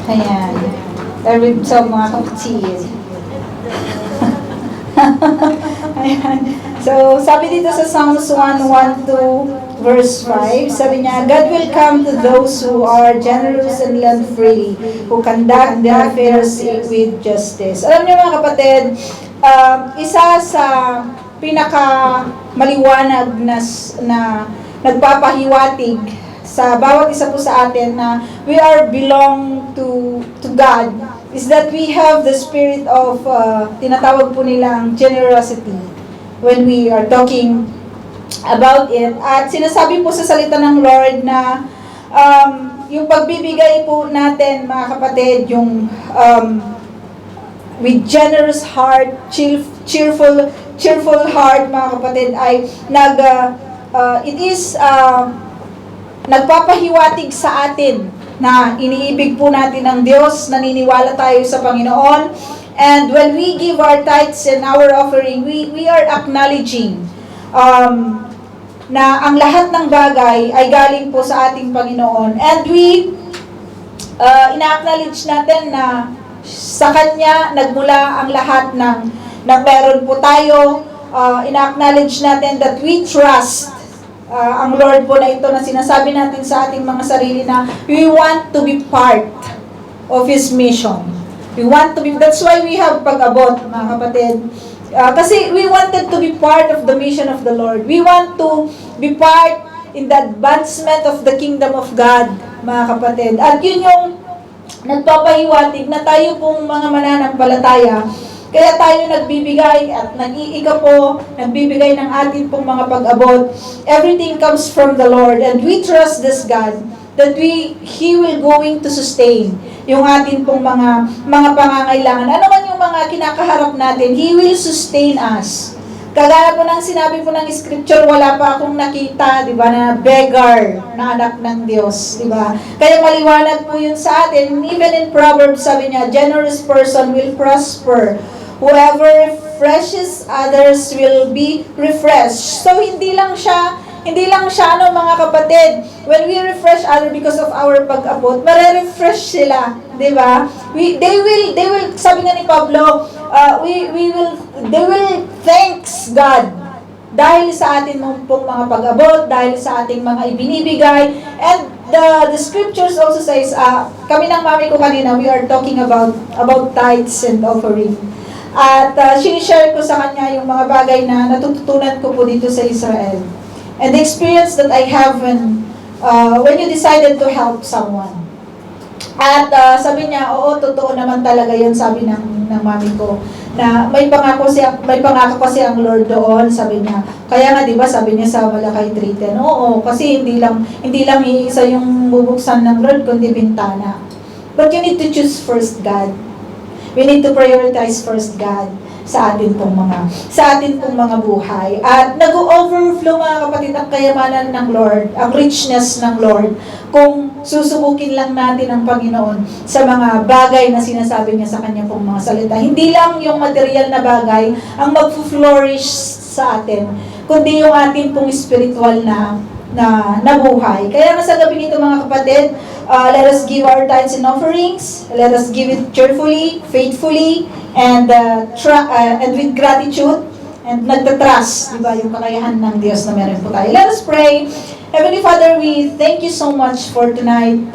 Ayan. So, mga kapatid. Ayan. So, sabi dito sa Psalms 1:1-2, verse 5, sabi niya, God will come to those who are generous and lend freely, who conduct their affairs with justice. Alam niyo mga kapatid, isa sa pinaka maliwanag na nagpapahiwatig sa bawat isa po sa atin na we are belong to God is that we have the spirit of tinatawag po nilang generosity when we are talking about it. At sinasabi po sa salita ng Lord na yung pagbibigay po natin mga kapatid, yung with generous heart, cheerful heart mga kapatid ay nagpapahiwatig sa atin na iniibig po natin ng Diyos, naniniwala tayo sa Panginoon. And when we give our tithes and our offering, we are acknowledging na ang lahat ng bagay ay galing po sa ating Panginoon. And we ina-acknowledge natin na sa Kanya nagmula ang lahat ng meron po tayo. Ina-acknowledge natin that we trust ang Lord po na ito na sinasabi natin sa ating mga sarili na we want to be part of His mission. That's why we have pag-abot, mga kapatid. Kasi we wanted to be part of the mission of the Lord. We want to be part in the advancement of the kingdom of God, mga kapatid. At yun yung nagpapahiwatig na tayo pong mga mananampalataya. Kaya tayo nagbibigay at nagbibigay ng atin pong mga pag-abot. Everything comes from the Lord and we trust this God that He will going to sustain yung atin pong mga pangangailangan. Ano man yung mga kinakaharap natin, He will sustain us. Kagaya po ng sinabi po ng scripture, wala pa akong nakita, di ba, na beggar na anak ng Diyos, di ba? Kaya maliwanag po yun sa atin. Even in Proverbs, sabi niya, generous person will prosper. Whoever refreshes others will be refreshed. So hindi lang siya mga kapatid. When we refresh others because of our pag-abot, mare-refresh sila, 'di ba? They will sabi nga ni Pablo, they will thanks God dahil sa atin pong mga pag-abot, dahil sa ating mga ibinibigay. And the scriptures also says, kami ng mami ko kanina, we are talking about tithes and offering. At sinishare ko sa kanya yung mga bagay na natututunan ko po dito sa Israel. And the experience that I have when you decided to help someone. At sabi niya, oo, totoo naman talaga yun, sabi ng mami ko, na may pangako kasi ang Lord doon, sabi niya. Kaya nga, di ba, sabi niya sa Malakay 3:10, oo, kasi hindi lang iisa yung bubuksan ng Lord, kundi bintana. But you need to choose first God. We need to prioritize first God sa atin pong mga buhay. At nag-overflow mga kapatid ang kayamanan ng Lord, ang richness ng Lord, kung susubukin lang natin ang Panginoon sa mga bagay na sinasabi niya sa kanya pong mga salita. Hindi lang yung material na bagay ang mag-flourish sa atin, kundi yung atin pong spiritual na buhay. Kaya nga sa gabi nito mga kapatid, let us give our tithes and offerings. Let us give it cheerfully, faithfully, and with gratitude, and nagtatrust, di ba, yung kakayahan ng Diyos na meron po tayo. Let us pray. Heavenly Father, we thank you so much for tonight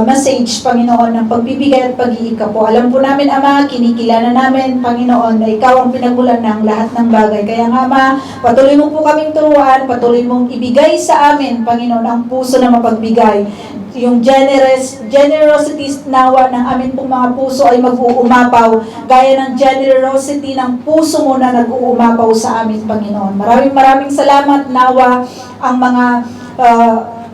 message, Panginoon, ng pagbibigay at pag-iika po. Alam po namin, Ama, kinikilala namin, Panginoon, na Ikaw ang pinagmulan ng lahat ng bagay. Kaya nga, Ama, patuloy mo po kaming turuan, patuloy mong ibigay sa amin, Panginoon, ang puso na mapagbigay. Yung generosity nawa ng amin pong mga puso ay mag-uumapaw, gaya ng generosity ng puso mo na nag-uumapaw sa amin, Panginoon. Maraming salamat. Nawa ang mga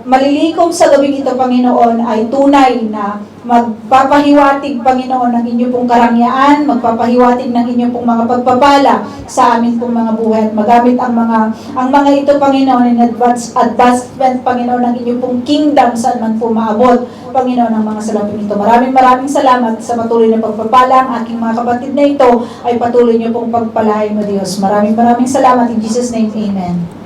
malilikom sa gabing ito, Panginoon, ay tunay na magpapahiwatig, Panginoon, ng inyo pong karangyaan, magpapahiwatig ng inyo pong mga pagpapala sa amin pong mga buhay, at magamit ang mga ito, Panginoon, in advancement, Panginoon, ng inyo pong kingdom, saan man po maabot, Panginoon, ang mga salapin ito. Maraming salamat sa patuloy na pagpapala. Ang aking mga kapatid na ito ay patuloy niyo pong pagpalain mo, Diyos. Maraming salamat. In Jesus' name, Amen.